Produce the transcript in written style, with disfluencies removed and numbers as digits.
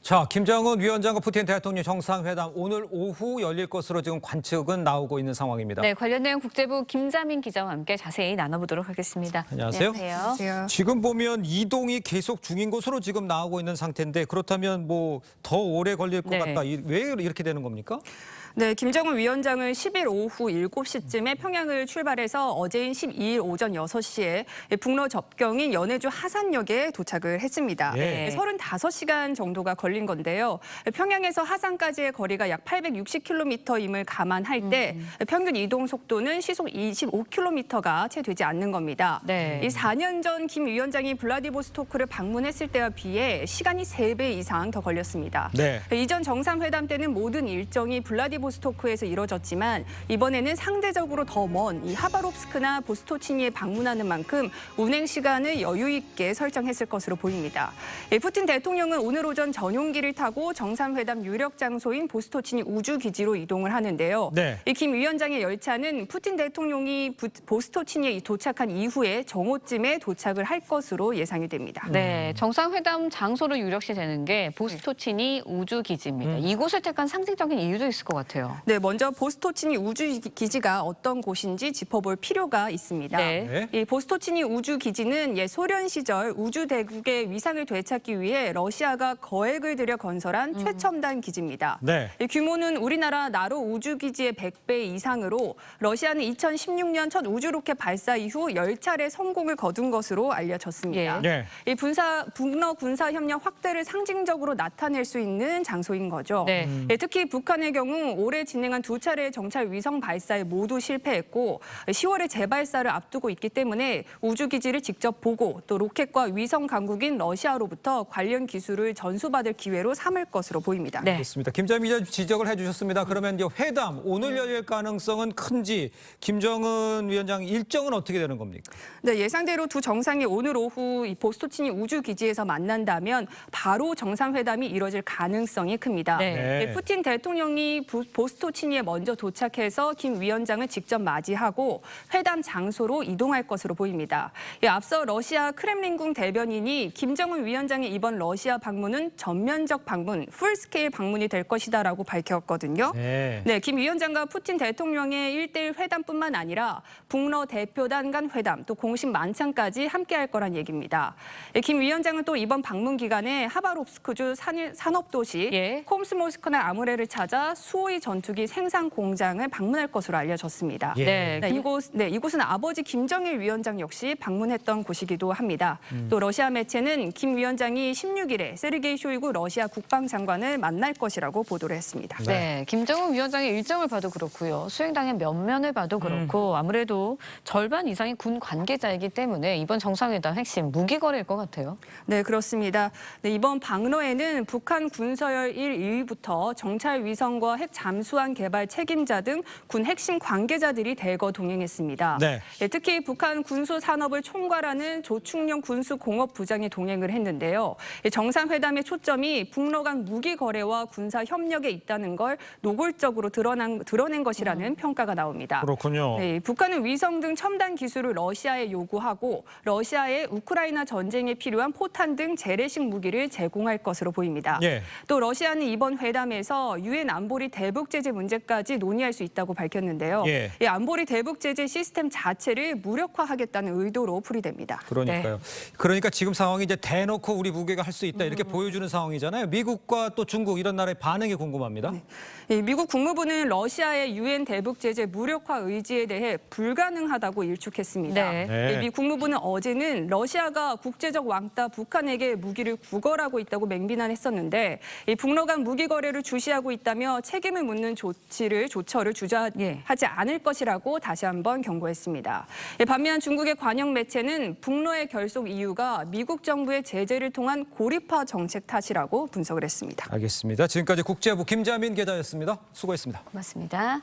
자, 김정은 위원장과 푸틴 대통령 정상회담 오늘 오후 열릴 것으로 지금 관측은 나오고 있는 상황입니다. 네, 관련 내용 국제부 김자민 기자와 함께 자세히 나눠보도록 하겠습니다. 안녕하세요. 네, 안녕하세요. 지금 보면 이동이 계속 중인 것으로 지금 나오고 있는 상태인데 그렇다면 뭐 더 오래 걸릴 것 같다. 왜 이렇게 되는 겁니까? 네, 김정은 위원장은 10일 오후 7시쯤에 평양을 출발해서 어제인 12일 오전 6시에 북러 접경인 연해주 하산역에 도착을 했습니다. 예. 35시간 정도가 걸린 건데요. 평양에서 하산까지의 거리가 약 860km임을 감안할 때 평균 이동 속도는 시속 25km가 채 되지 않는 겁니다. 네. 이 4년 전 김 위원장이 블라디보스토크를 방문했을 때와 비해 시간이 3배 이상 더 걸렸습니다. 네. 이전 정상회담 때는 모든 일정이 블라디보스토크에서 이뤄졌지만 이번에는 상대적으로 더 먼 이 하바롭스크나 보스토치니에 방문하는 만큼 운행 시간을 여유 있게 설정했을 것으로 보입니다. 푸틴 대통령은 오늘 오전 전용기를 타고 정상회담 유력 장소인 보스토치니 우주기지로 이동을 하는데요. 네. 이 김 위원장의 열차는 푸틴 대통령이 보스토치니에 도착한 이후에 정오쯤에 도착을 할 것으로 예상이 됩니다. 네, 정상회담 장소로 유력시 되는 게 보스토치니 우주기지입니다. 이곳을 택한 상징적인 이유도 있을 것 같아요. 네, 먼저 보스토치니 우주기지가 어떤 곳인지 짚어볼 필요가 있습니다. 네. 이 보스토치니 우주기지는 옛 소련 시절 우주대국의 위상을 되찾기 위해 러시아가 거액을 들여 건설한 최첨단 기지입니다. 네. 이 규모는 우리나라 나로 우주기지의 100배 이상으로 러시아는 2016년 첫 우주로켓 발사 이후 10차례 성공을 거둔 것으로 알려졌습니다. 예. 이 북러 군사 협력 확대를 상징적으로 나타낼 수 있는 장소인 거죠. 네. 특히 북한의 경우 올해 진행한 2차례 정찰 위성 발사에 모두 실패했고 10월에 재발사를 앞두고 있기 때문에 우주기지를 직접 보고 또 로켓과 위성 강국인 러시아로부터 관련 기술을 전수받을 기회로 삼을 것으로 보입니다. 네. 그렇습니다. 김자민 기자 지적을 해주셨습니다. 그러면 이제 회담 오늘 열릴 가능성은 큰지 김정은 위원장 일정은 어떻게 되는 겁니까? 네, 예상대로 두 정상이 오늘 오후 이 보스토치니 우주기지에서 만난다면 바로 정상회담이 이뤄질 가능성이 큽니다. 네. 푸틴 대통령이 보스토치니에 먼저 도착해서 김 위원장을 직접 맞이하고 회담 장소로 이동할 것으로 보입니다. 앞서 러시아 크렘린궁 대변인이 김정은 위원장의 이번 러시아 방문은 전면적 방문, 풀스케일 방문이 될 것이다라고 밝혔거든요. 네. 네, 김 위원장과 푸틴 대통령의 1대1 회담뿐만 아니라 북러 대표단 간 회담, 또 공식 만찬까지 함께할 거란 얘기입니다. 김 위원장은 또 이번 방문 기간에 하바롭스크주 산업도시 예. 콤스모스크나 아무레를 찾아 수호의 전투기 생산 공장을 방문할 것으로 알려졌습니다. 예. 네. 이곳은 아버지 김정일 위원장 역시 방문했던 곳이기도 합니다. 또 러시아 매체는 김 위원장이 16일에 세르게이 쇼이구 러시아 국방장관을 만날 것이라고 보도를 했습니다. 네, 김정은 위원장의 일정을 봐도 그렇고요. 수행당의 면면을 봐도 그렇고 아무래도 절반 이상이 군 관계자이기 때문에 이번 정상회담 핵심 무기 거래일 것 같아요. 네, 그렇습니다. 네, 이번 방러에는 북한 군서열 1위부터 정찰 위성과 핵 잠수함 개발 책임자 등 군 핵심 관계자들이 대거 동행했습니다. 네. 특히 북한 군수 산업을 총괄하는 조충령 군수공업부장이 동행을 했는데요. 정상회담의 초점이 북러 간 무기 거래와 군사 협력에 있다는 걸 노골적으로 드러낸 것이라는 평가가 나옵니다. 그렇군요. 네, 북한은 위성 등 첨단 기술을 러시아에 요구하고 러시아에 우크라이나 전쟁에 필요한 포탄 등 재래식 무기를 제공할 것으로 보입니다. 예. 또 러시아는 이번 회담에서 유엔 안보리 대북 제재 문제까지 논의할 수 있다고 밝혔는데요. 예. 이 안보리 대북 제재 시스템 자체를 무력화하겠다는 의도로 풀이됩니다. 그러니까요. 그러니까 지금 상황이 이제 대놓고 우리 무기가 할 수 있다 이렇게 보여주는 상황이잖아요. 미국과 또 중국 이런 나라의 반응이 궁금합니다. 미국 국무부는 러시아의 유엔 대북 제재 무력화 의지에 대해 불가능하다고 일축했습니다. 네. 미 국무부는 어제는 러시아가 국제적 왕따 북한에게 무기를 구걸하고 있다고 맹비난했었는데 북러 간 무기 거래를 주시하고 있다며 책임을 묻는 조처를 하지 않을 것이라고 다시 한번 경고했습니다. 반면 중국의 관영 매체는 북러의 결속 이유가 미국 정부의 제재를 통한 고립화 정책 탓이라고 분석을 했습니다. 알겠습니다. 지금까지 국제부 김자민 기자였습니다. 수고했습니다. 고맙습니다.